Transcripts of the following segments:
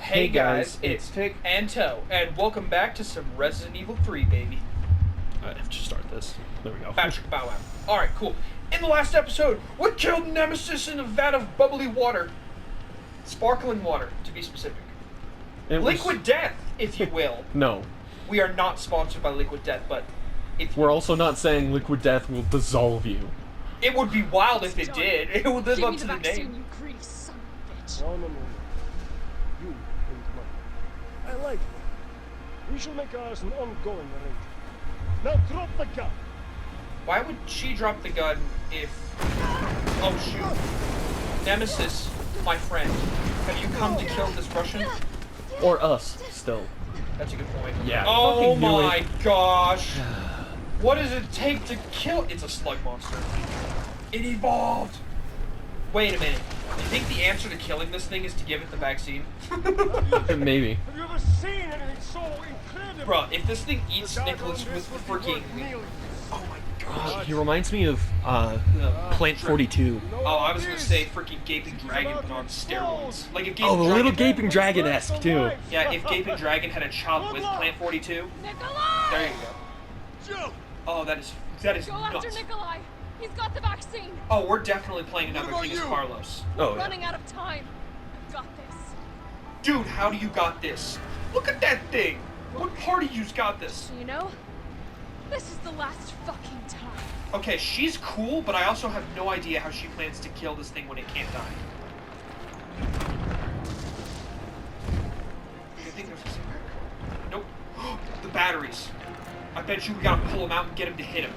Hey guys, it's Tick and Toe, and welcome back to some Resident Evil 3, baby. I have to start this. There we go. Bow wow. Alright, cool. In the last episode, we killed Nemesis in a vat of bubbly water. Sparkling water, to be specific. Liquid Death, if you will. No. We are not sponsored by Liquid Death, but We're also not saying Liquid Death will dissolve you. it would be wild if it did. It would live Give up me to the the vaccine, name. you greedy son of a bitch. No. You and money. I like that. We shall make ours an ongoing arrangement. Now drop the gun. Why would she drop the gun if... Oh, shoot. Nemesis, my friend, have you come to kill this Russian? Or us, still. That's a good point. Yeah. Oh fucking knew my it. gosh. What does it take to kill? It's a slug monster. It evolved. Wait a minute. You think the answer to killing this thing is to give it the vaccine? Maybe. Have you ever seen anything so incredible? Bruh, if this thing eats Nicholas with freaking... Oh my gosh. He reminds me of Plant 42. Oh, I was gonna say freaking Gaping Dragon, but on steroids. Like if Gaping Oh, the little Dragon... Gaping Dragon-esque, too. Yeah, if Gaping Dragon had a child with Plant 42, Nikolai! there you go. Oh, that is Go after nuts. Nikolai! He's got the vaccine! Oh, we're definitely playing another King as Carlos. Oh, yeah. Running out of time. I've got this. Dude, how do you got this? Look at that thing! What part of you's got this? You know, this is the last fucking time. Okay, she's cool, but I also have no idea how she plans to kill this thing when it can't die. You think there's a secret? Nope. The batteries. I bet you we gotta pull him out and get him to hit him.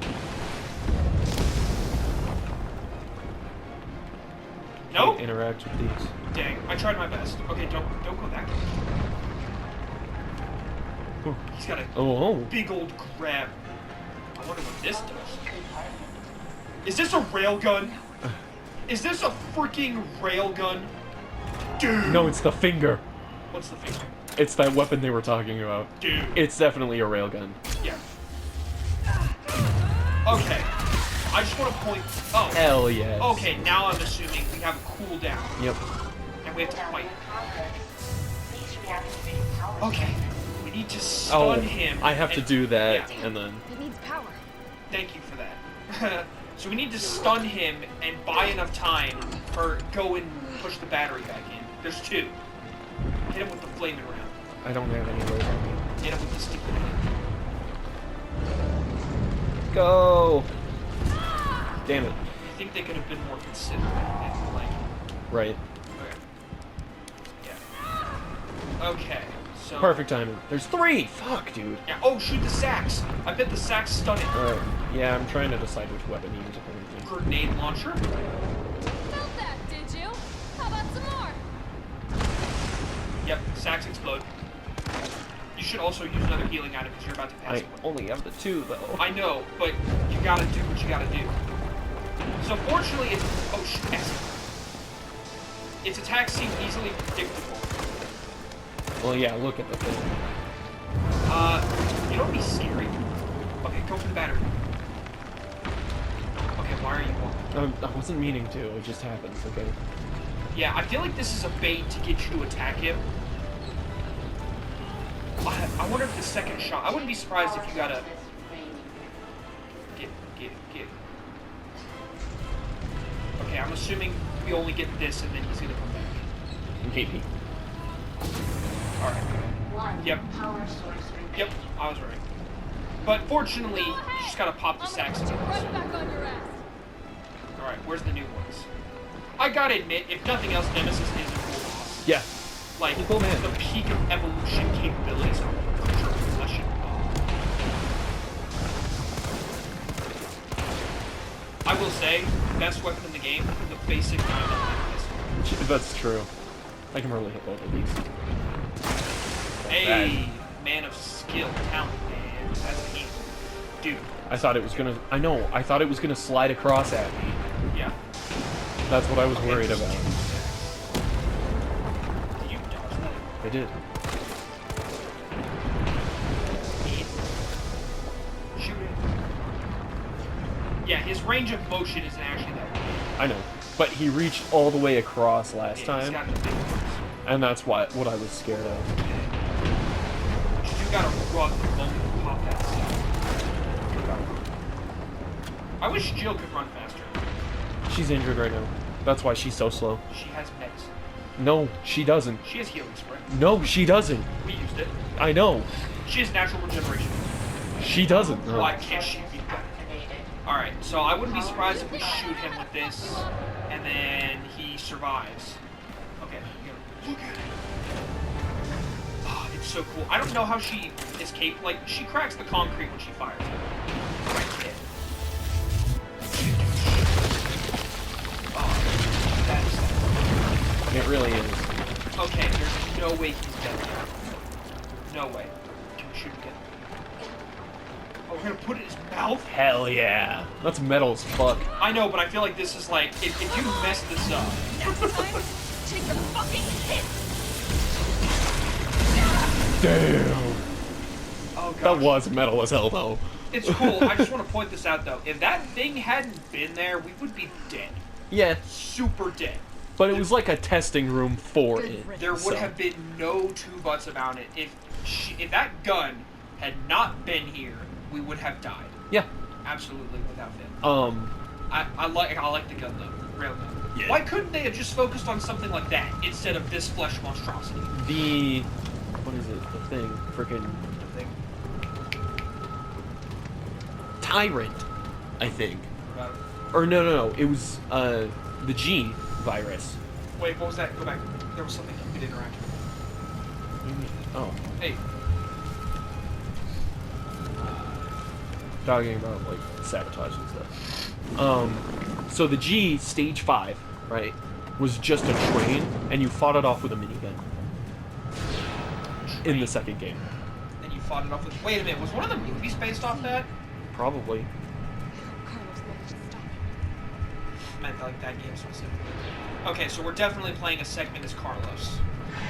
Nope. Can't interact with these. Dang, I tried my best. Okay, don't go that way. Oh. He's got a Oh. big old grab. I wonder what this does. Is this a railgun? Is this a freaking railgun? Dude! No, it's the finger. What's the finger? It's that weapon they were talking about. Dude. It's definitely a railgun. Yeah. Okay. I just want to point... Oh. Hell yes. Okay, now I'm assuming we have a cooldown. Yep. And we have to fight. Okay. We need to stun him. I have to and- do that, Yeah. and then... It needs power. Thank you for that. So we need to stun him and buy enough time for go and push the battery back in. There's two. Hit him with the flaming round. I don't have any of those on me. Hit him with the sticky round. Go! Damn it. I think they could have been more considerate and like. Right. Okay. Yeah. Okay. So. Perfect timing. There's three! Fuck, dude. Yeah. Oh, shoot the sacks. I bet the sacks stun it. Alright. Yeah, I'm trying to decide which weapon he was apparently. Grenade launcher. Felt that, did you? How about some more? Yep. Sacks explode. You should also use another healing item because you're about to pass I away. only have the two, though. I know, but you gotta do what you gotta do. So fortunately, it's oh shit, excellent. Its attacks seem easily predictable. Well, yeah, look at the thing. You know what'd be scary? Okay, go for the battery. Okay, why are you walking? I wasn't meaning to, it just happens, okay? Yeah, I feel like this is a bait to get you to attack him. I wonder if the second shot. I wouldn't be surprised if you got a. Get. Okay, I'm assuming we only get this and then he's gonna come back. Maybe. Alright. Yep. Yep, I was right. But fortunately, you just gotta pop the I'm sacks. gonna put you right back on your ass. Alright, where's the new ones? I gotta admit, if nothing else, Nemesis is a cool boss. Yeah. Like, He's a cool man. the peak of evolution capabilities of Russian. I will say, best weapon in the game, the basic diamond. That's true. I can really hit both of these. Hey, man of skill, talent, man. That's a heat. Dude, I thought it was gonna... I know, I thought it was gonna slide across at me. yeah. That's what I was worried there's about. You dodged that. I did. Shoot it. Yeah, his range of motion isn't actually that good. I know. But he reached all the way across last Yeah, he's time. got the big ones. And that's what I was scared of. You gotta run the moment you pop that stuff. I wish Jill could run faster. She's injured right now. That's why she's so slow. She has meds. No, she doesn't. She has healing spray. No, she doesn't. We used it. I know. She has natural regeneration. She doesn't. No. Why can't she be better? Alright, so I wouldn't be surprised if we shoot him with this, and then he survives. Okay, here. Look at it. Oh, it's so cool. I don't know how she escaped. Like, she cracks the concrete when she fires it. Right hit. Oh, that's... It really is. Okay, there's no way he's dead yet. No way. Can we shoot again? Oh, we're gonna put it in his mouth? Hell yeah. That's metal as fuck. I know, but I feel like this is like, if you mess this up... Next time, take the fucking hit. Damn. Oh, gosh. That was metal as hell, though. It's cool. I just want to point this out, though. If that thing hadn't been there, we would be dead. Yeah, Super dead. but it was like a testing room for it. There would so. have been no two buts about it. If that gun had not been here, we would have died. Yeah. Absolutely, without fail. I like the gun, though. Real gun. Yeah. Why couldn't they have just focused on something like that instead of this flesh monstrosity? What is it? The thing. Freaking... Thing. Tyrant, I think. About it. Or no. It was, the G virus. Wait, what was that? Go back. There was something you could interact with. Oh. Hey. Talking about, like, sabotage and stuff. So the G, stage 5, right, was just a train, and you fought it off with a minigun. In the second game. And you fought it off with... Wait a minute, was one of the movies based off that? Probably. Carlos managed to stop it. I meant like that game specifically. Okay, so we're definitely playing a segment as Carlos.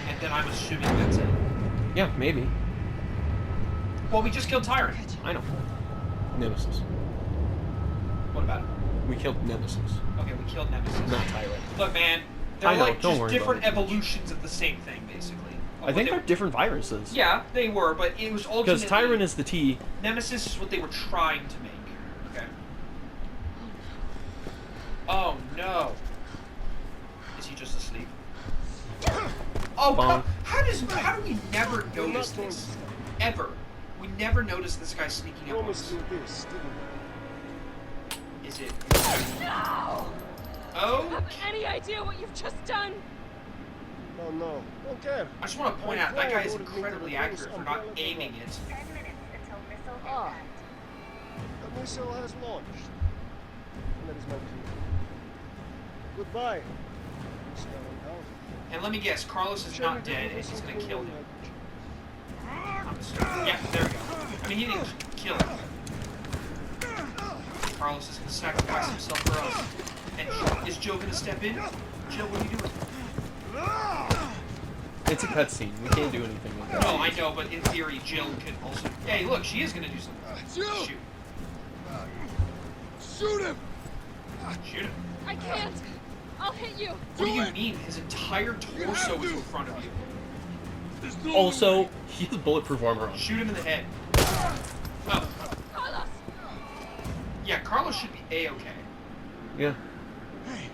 And then I'm assuming that's it. Yeah, maybe. Well, we just killed Tyrant. I know. Nemesis. What about it? We killed Nemesis. Okay, we killed Nemesis. Not Tyrant. Look, man, they're I know, like don't just worry different about it. evolutions of the same thing, basically. I think they're different viruses. Yeah, they were, but it was ultimately... Because Tyrant is the T. Nemesis is what they were trying to make. Okay. Oh, no. Is he just asleep? Oh, Bonk. how do we never notice this? Ever. We never notice this guy sneaking up on Promise us. you this, didn't Is it... No! Oh? Have any idea what you've just done? I? No, don't care. I just want to point out, that guy is incredibly accurate for not aiming it. 10 minutes until missile Ah. impact. The missile has launched. And that is my cue. Goodbye. Mr. Allen. And let me guess, Carlos is not dead, and he's going to kill him. I'm assuming. Yeah, there we go. I mean, he didn't kill him. Carlos is going to sacrifice himself for us. And is Jill going to step in? Jill, what are you doing? It's a cutscene. We can't do anything with that. No, I know, but in theory, Jill could also... Hey, look, she is going to do something. Jill! Shoot. Shoot him! Shoot him. I can't. I'll hit you. What do you mean? His entire torso is in front of you. There's no Also, he has bulletproof armor on. Shoot him in the head. Oh, Carlos! yeah, Carlos should be A-okay. Yeah. Hey,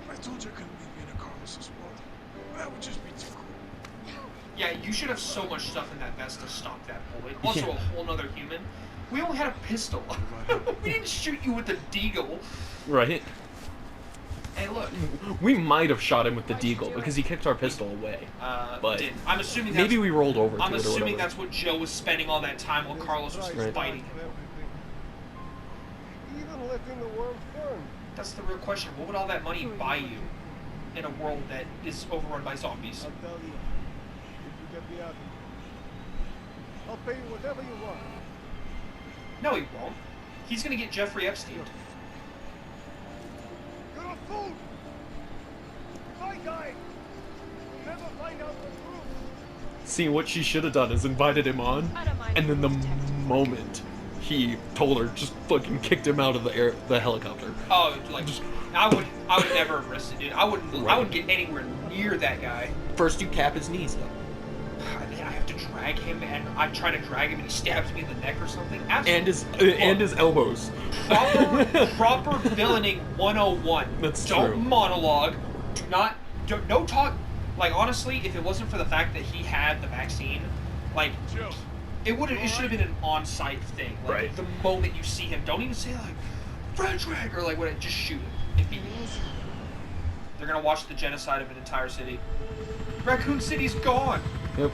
I told you I couldn't leave me in a Carlos's world. That would just be too cool. Yeah, you should have so much stuff in that vest to stop that bullet. Also, Yeah. a whole nother human. We only had a pistol. We didn't shoot you with a deagle. Right? Hey, look. We might have shot him with the deagle because he kicked our pistol away. But But I'm assuming that's, maybe we rolled over to I'm it or assuming whatever. that's what Jill was spending all that time while Carlos was Right. fighting him. Even letting the world burn. That's the real question. What would all that money buy you in a world that is overrun by zombies? I'll tell you. If you get me out of here. I'll pay you whatever you want. No, he won't. He's gonna get Jeffrey Epstein. You're a fool! If I die, you'll never find out the truth. See, what she should have done is invited him on, I don't mind and then the protecting. moment he told her, just fucking kicked him out of the helicopter. Oh, like I would never have risked it, dude. I wouldn't get anywhere near that guy. First, you cap his knees up. Then I have to drag him, and I try to drag him, and he stabs me in the neck or something. And his elbows. Proper villaining 101. That's Don't true. monologue. No talk. Like, honestly, if it wasn't for the fact that he had the vaccine, like, it should have been an on-site thing. Like, Right. the moment you see him, don't even say, like, Frederick, or like, what, just shoot him. They're gonna watch the genocide of an entire city. Raccoon City's gone! Yep.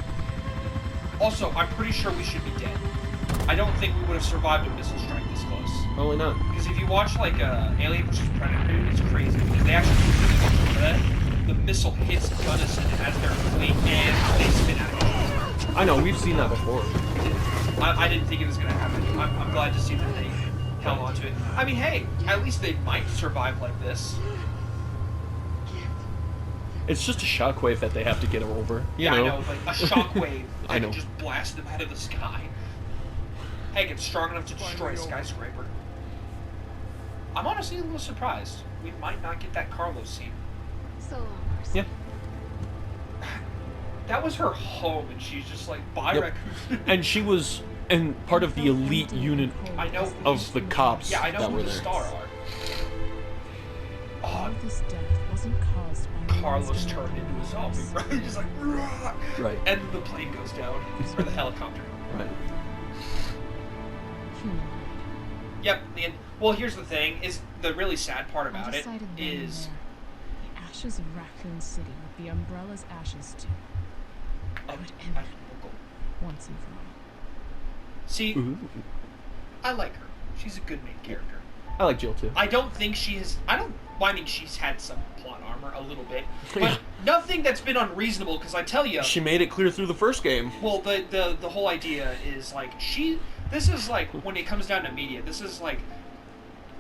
Also, I'm pretty sure we should be dead. I don't think we would have survived a missile strike this close. Probably not. Because if you watch, like, Alien vs. Predator, dude, it's crazy. Because they actually do that. The missile hits Gunnison as they're fleeing, and they spin out of it. I know, we've seen that before. I didn't think it was going to happen. I'm glad to see that they held on to it. I mean, hey, at least they might survive like this. It's just a shockwave that they have to get over. You know? I know, like a shockwave that I know. can just blast them out of the sky. Hey, it's strong enough to destroy a skyscraper. I'm honestly a little surprised. We might not get that Carlos scene. So long, Marcy. Yeah. That was her home, and she's just like, bye, Yep. Raccoon. And she was part of the elite unit I know of the cops Yeah, I know that who were the there. star are. All Oh, of this death wasn't caused by Carlos Lance turned into a Benitez. zombie, right? He's just like, "Rah!" Right. And the plane goes down, or the helicopter. Right. Humanoid. Yep. Well, here's the thing: is the really sad part I about it decided then and is, there, the ashes of Raccoon City with the Umbrella's ashes too, I would end it once and for all. see, Ooh. I like her. She's a good main character. I like Jill too. I don't think she's. Well, I mean, she's had some plot armor a little bit, but Yeah. nothing that's been unreasonable. Because I tell you, She made it clear through the first game. well, the whole idea is like This is like when it comes down to media. This is like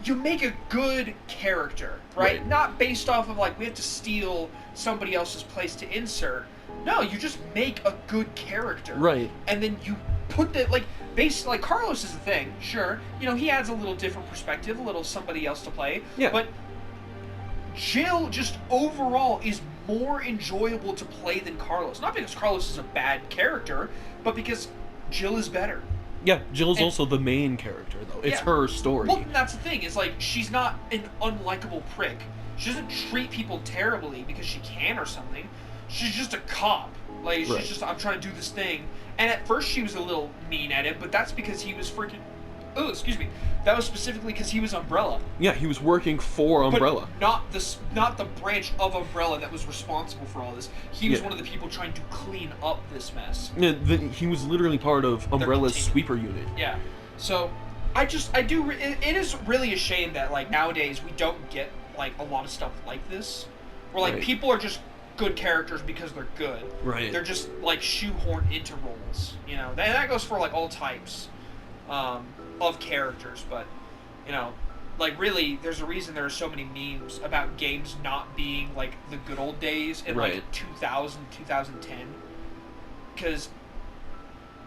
you make a good character, right? Right. Not based off of like we have to steal somebody else's place to insert. No, you just make a good character, Right. and then you put the like Carlos is the thing. Sure, he adds a little different perspective, a little somebody else to play. Yeah. But Jill just overall is more enjoyable to play than Carlos. Not because Carlos is a bad character, but because Jill is better. Yeah, Jill's And- also the main character though. It's Yeah. her story. Well, that's the thing. Is like she's not an unlikable prick. She doesn't treat people terribly because she can or something. She's just a cop. Like she's Right. just I'm trying to do this thing. And at first she was a little mean at him, but that's because he was freaking. Oh, excuse me. That was specifically because he was Umbrella. Yeah, he was working for Umbrella. But not the branch of Umbrella that was responsible for all this. He was Yeah. one of the people trying to clean up this mess. Yeah, he was literally part of Umbrella's containment. sweeper unit. Yeah. So, it is really a shame that, like, nowadays we don't get, like, a lot of stuff like this. Where, like, Right. people are just good characters because they're good. Right. They're just, like, shoehorned into roles, That goes for, like, all types of characters, but, like, really, there's a reason there are so many memes about games not being, like, the good old days in, Right. like, 2000, 2010. Because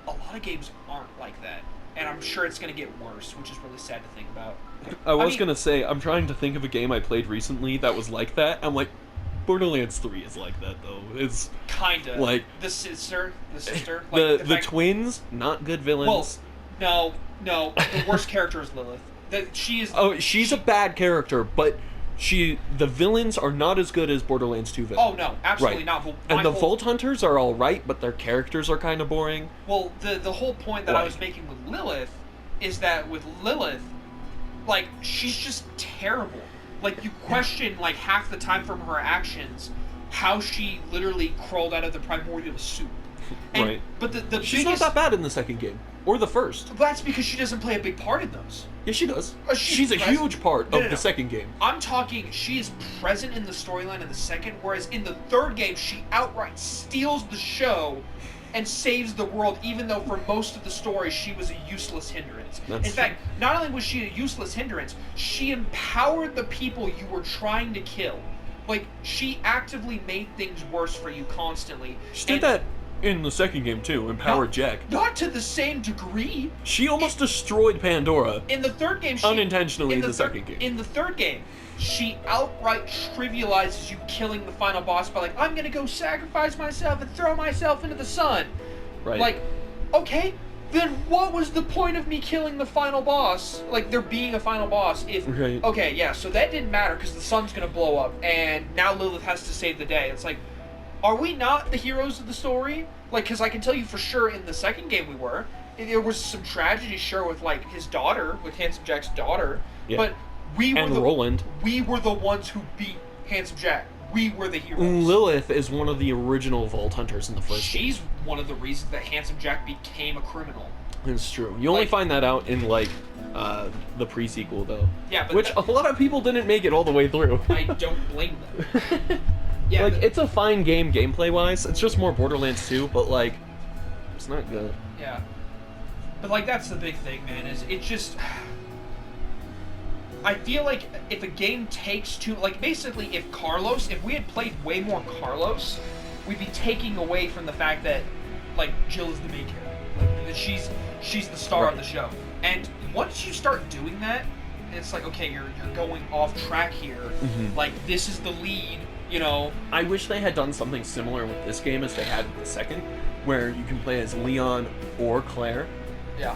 a lot of games aren't like that. And I'm sure it's going to get worse, which is really sad to think about. I was mean- gonna say, I'm trying to think of a game I played recently that was like that. I'm like, Borderlands 3 is like that though. It's Kinda. Like- the sister. the Like, fact- twins, not good Well, villains. no. The worst character is Lilith. She is. Oh, she's a bad character, but the villains are not as good as Borderlands 2 villains. Oh no, absolutely Right. not. But And my the whole- Vault Hunters are all right, but their characters are kind of boring. Well, the whole point that I Like- was making with Lilith is that with Lilith, like, she's just terrible. Like, you question, like, half the time from her actions how she literally crawled out of the primordial soup. And, Right. But the She's biggest... not that bad in the second game, or the first. But that's because she doesn't play a big part in those. Yeah, she does. She's She's a present. huge part No, of no, the no. second game. I'm talking, she is present in the storyline in the second, whereas in the third game, she outright steals the show and saves the world, even though for most of the story, she was a useless hindrance. That's in fact, not only was she a useless hindrance, she empowered the people you were trying to kill. Like, she actively made things worse for you constantly. She did And- that in the second game too, empowered Jack. Not to the same degree. She almost destroyed Pandora. In the third game, Unintentionally in the third- second game. In the third game, she outright trivializes you killing the final boss by like, I'm gonna go sacrifice myself and throw myself into the sun. Right. Like, okay, then what was the point of me killing the final boss? Like, there being a final boss if... Right. Okay, yeah, so that didn't matter because the sun's gonna blow up and now Lilith has to save the day. It's like, are we not the heroes of the story? Like, because I can tell you for sure in the second game we were. There was some tragedy, sure, with, like, his daughter, with Handsome Jack's daughter. Yeah. But we were And Roland. We were the ones who beat Handsome Jack. We were the heroes. Lilith is one of the original Vault Hunters in the first game. She's one of the reasons that Handsome Jack became a criminal. It's true. You only Like- find that out in, like, the pre-sequel, though. Yeah, but Which a lot of people didn't make it all the way through. I don't blame them. Yeah, Like, but- it's a fine game gameplay-wise. It's just more Borderlands 2, but, like, it's not good. Yeah. But, like, that's the big thing, man, is it just... I feel like if a game takes too... Like, basically, if we had played way more Carlos, we'd be taking away from the fact that, like, Jill is the main character. Like, that she's the star of the show. And once you start doing that, it's like, okay, you're going off track here. Mhm. Like, this is the lead, you know... I wish they had done something similar with this game as they had with the second, where you can play as Leon or Claire, Yeah.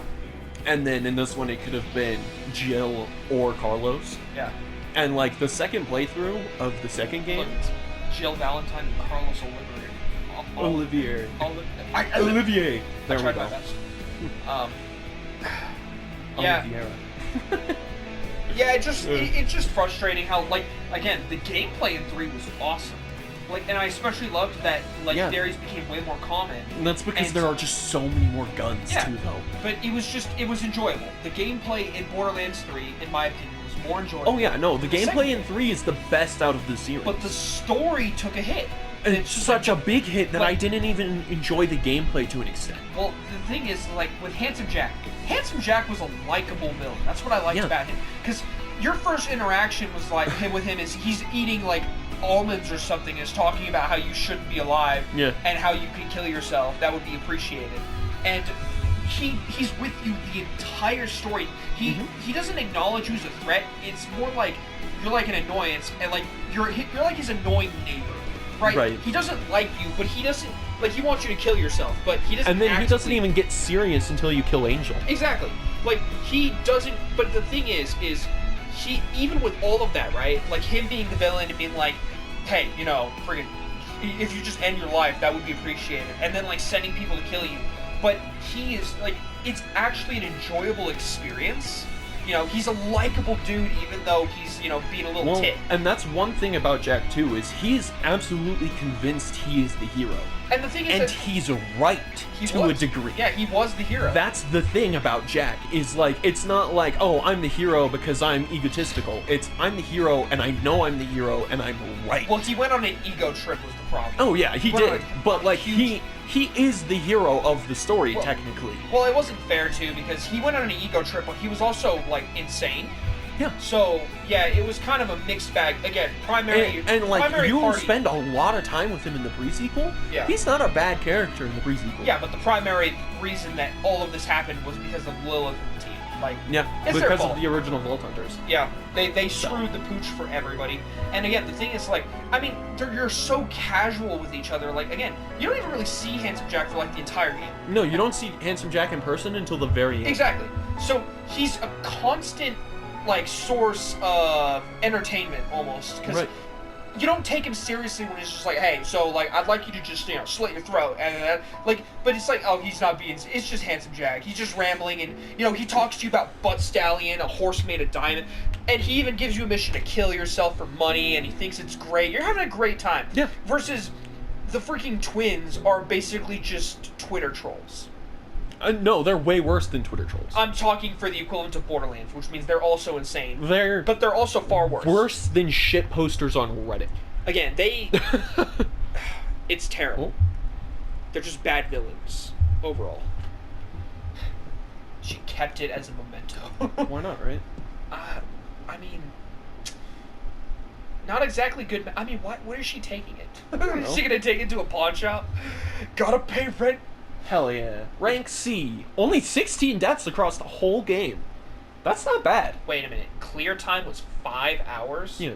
and then in this one it could have been Jill or Carlos. Yeah. And, like, the second playthrough of the second game... Look, it's Jill Valentine and Carlos Olivier. Olivier. I Olivier. There we tried go. my best. Yeah, Oliviera. yeah. It's just frustrating how, like, again, the gameplay in 3 was awesome. Like, and I especially loved that legendaries became way more common. And that's because And- there are just so many more guns, Yeah. too, though. But it was enjoyable. The gameplay in Borderlands 3, in my opinion, was more enjoyable. Oh, yeah, no, the Second- gameplay in 3 is the best out of the series. But the story took a hit. and it's just such like- a big hit that like- I didn't even enjoy the gameplay to an extent. Well, the thing is, like, with Handsome Jack was a likable villain. That's what I liked Yeah. about him. Because your first interaction was, like, with him is he's eating, like, almonds or something, is talking about how you shouldn't be alive. Yeah. And how you can kill yourself. That would be appreciated. And he's with you the entire story. He doesn't acknowledge who's a threat. It's more like you're like an annoyance, and, like, you're like his annoying neighbor. Right? He doesn't like you, but he doesn't... Like, he wants you to kill yourself, but he doesn't And then he doesn't actively- even get serious until you kill Angel. Exactly. Like, he doesn't... But the thing is he... Even with all of that, right? Like, him being the villain and being like, hey, you know, friggin'... If you just end your life, that would be appreciated. And then, like, sending people to kill you. But he is, like... It's actually an enjoyable experience. You know, he's a likable dude, even though he's, you know, being a little Well, tit. and that's one thing about Jack too, is he's absolutely convinced he is the hero. And the thing is And that... he's right He to was. a degree. Yeah, he was the hero. That's the thing about Jack, is like, it's not like, oh, I'm the hero because I'm egotistical. It's, I'm the hero and I know I'm the hero and I'm right. Well, he went on an ego trip was the problem. Oh yeah, he Well, did. But like, huge- he is the hero of the story, Well- technically. Well, it wasn't fair, too, because he went on an ego trip, but he was also, like, insane. Yeah. So, yeah, it was kind of a mixed bag. Again, primary... And like, primary you party, spend a lot of time with him in the pre-sequel. Yeah. He's not a bad character in the pre-sequel. Yeah, but the primary reason that all of this happened was because of Lilith and the team. Like, Yeah, it's their because fault. of the original Vault Hunters. Yeah, they screwed the pooch for everybody. And again, the thing is, like, I mean, you're so casual with each other. Like, again, you don't even really see Handsome Jack for, like, the entire game. No, you don't see Handsome Jack in person until the very end. Exactly. So he's a constant, like, source of entertainment almost. Because Right. you don't take him seriously when he's just like, hey, so, like, I'd like you to just, you know, slit your throat. And, like, but it's like, oh, he's not being, it's just Handsome Jack. He's just rambling and, you know, he talks to you about Butt Stallion, a horse made of diamond. And he even gives you a mission to kill yourself for money and he thinks it's great. You're having a great time. Yeah. Versus the freaking twins are basically just Twitter trolls. No, they're way worse than Twitter trolls. I'm talking for the equivalent of Borderlands, which means they're also insane. They're But they're also far worse. worse than shit posters on Reddit. Again, it's terrible. They're just bad villains, overall. She kept it as a memento. Why not, right? I mean... Not exactly good. I mean, where is she taking it? know. Is she gonna take it to a pawn shop? Gotta pay rent. Hell yeah. Rank C. Only 16 deaths across the whole game. That's not bad. Wait a minute. Clear time was 5 hours? Yeah.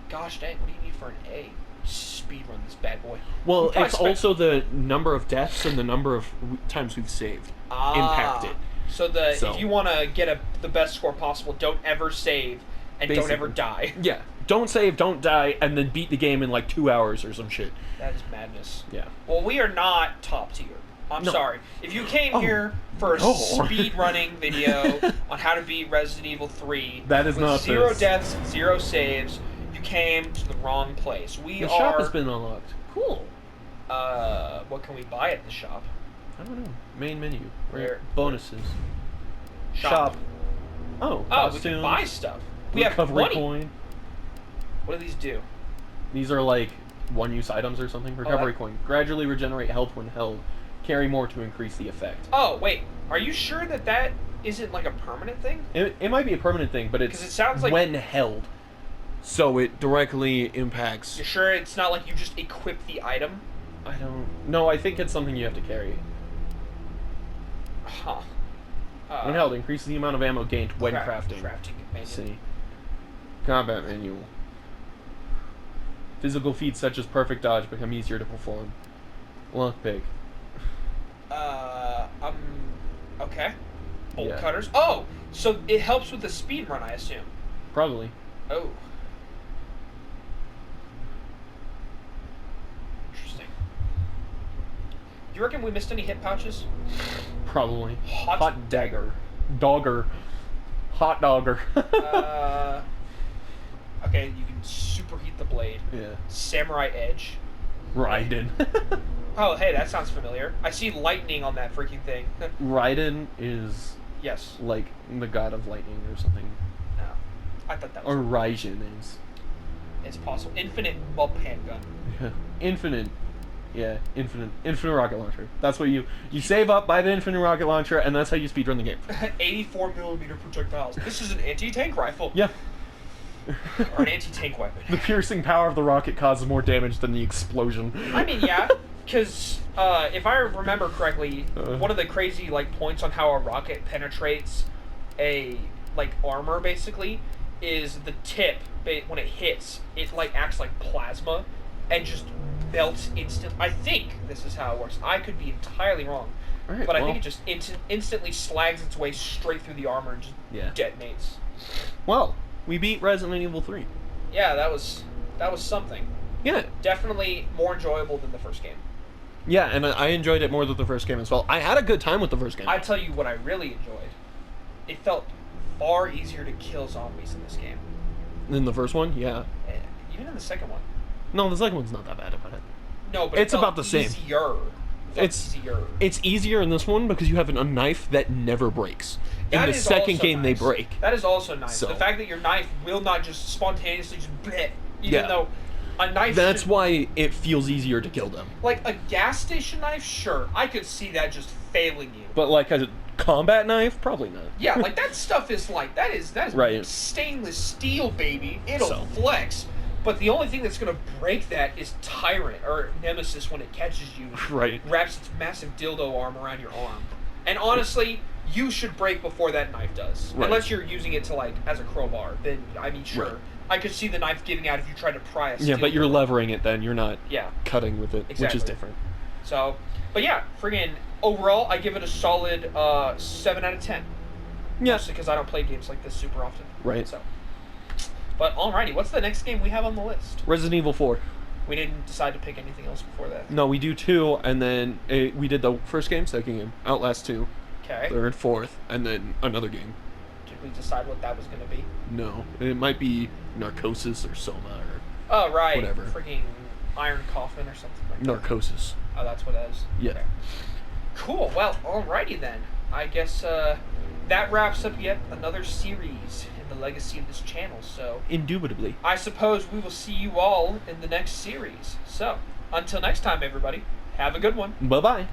Gosh dang, what do you need for an A? Speedrun this bad boy. Well, We probably it's spent- also the number of deaths and the number of times we've saved impacted. So if you want to get the best score possible, don't ever save and don't ever Basically. die. Yeah. Don't save, don't die, and then beat the game in like 2 hours or some shit. That is madness. Yeah. Well, we are not top tier. I'm No. sorry. If you came Oh, here for a no. speed running video on how to beat Resident Evil 3, That is with not 0 this. deaths and 0 saves, you came to the wrong place. The shop has been unlocked. Cool. What can we buy at the shop? I don't know. Main menu. Where? Bonuses. Shop. Oh, Oh, we costumes. can buy stuff. We have recovery money. coin. What do these do? These are like one-use items or something. Recovery that- coin. Gradually regenerate health when held. Carry more to increase the effect. Oh, wait. Are you sure that isn't like a permanent thing? It might be a permanent thing, but it's 'Cause it sounds like- when held. So it directly impacts. You're sure it's not like you just equip the item? I don't. No, I think it's something you have to carry. Huh. When held, increases the amount of ammo gained when crafting. Crafting menu. See. Combat manual. Physical feats such as perfect dodge become easier to perform. Lockpick. Okay. Bolt Yeah. cutters. Oh, so it helps with the speed run, I assume. Probably. Oh. Interesting. Do you reckon we missed any hit pouches? Probably. Hot dagger. Dogger. Hot dogger. Okay, you can superheat the blade. Yeah. Samurai edge. Raiden. Oh, hey, that sounds familiar. I see lightning on that freaking thing. Raiden is Yes. like the god of lightning or something. No. I thought that was... Or Raijin is. It's possible. Infinite bulb handgun. Yeah. Infinite. Yeah, infinite rocket launcher. That's what you save up, buy the infinite rocket launcher, and that's how you speedrun the game. 84mm projectiles. This is an anti-tank rifle. Yeah. Or an anti-tank weapon. The piercing power of the rocket causes more damage than the explosion. I mean, yeah, because if I remember correctly, one of the crazy points on how a rocket penetrates a armor basically is the tip. When it hits, it acts like plasma and just melts instant. I think this is how it works. I could be entirely wrong, Alright, but I well. think it just instantly slags its way straight through the armor and just Yeah. detonates. Well, we beat Resident Evil 3. Yeah, that was something. Yeah. Definitely more enjoyable than the first game. Yeah, and I enjoyed it more than the first game as well. I had a good time with the first game. I tell you what I really enjoyed. It felt far easier to kill zombies in this game. In the first one, yeah. Even in the second one. No, the second one's not that bad about it. No, but It's it felt about the same. Easier. It's easier in this one because you have a knife that never breaks. In That the is second also game, they nice. break. That is also nice. So- The fact that your knife will not just spontaneously just bleh, even Yeah. though a knife That's should- why it feels easier to kill them. like a gas station knife, sure, I could see that just failing you. But like a combat knife, probably not. Yeah, that stuff is that is Right. stainless steel, baby. It'll So. flex. But the only thing that's gonna break that is Tyrant or Nemesis when it catches you. Right. Wraps its massive dildo arm around your arm. And honestly, you should break before that knife does. Right. Unless you're using it to as a crowbar, then I mean sure. Right. I could see the knife giving out if you tried to pry a Yeah, steel but you're door. levering it then. You're not Yeah. cutting with it, which Exactly. is different. So, but yeah, friggin' overall, I give it a solid 7 out of 10. Yeah. Mostly because I don't play games like this super often. Right. So, but alrighty, what's the next game we have on the list? Resident Evil 4. We didn't decide to pick anything else before that. No, we do 2, and then we did the first game, second game, Outlast 2, Okay. third, fourth, and then another game. Did we decide what that was going to be? No, it might be Narcosis or Soma or Oh, right. Whatever. Freaking Iron Coffin or something like that. Narcosis. Oh, that's what it is? Yeah. Okay. Cool. Well, alrighty then. I guess that wraps up yet another series in the legacy of this channel. So Indubitably. I suppose we will see you all in the next series. So until next time, everybody, have a good one. Bye-bye.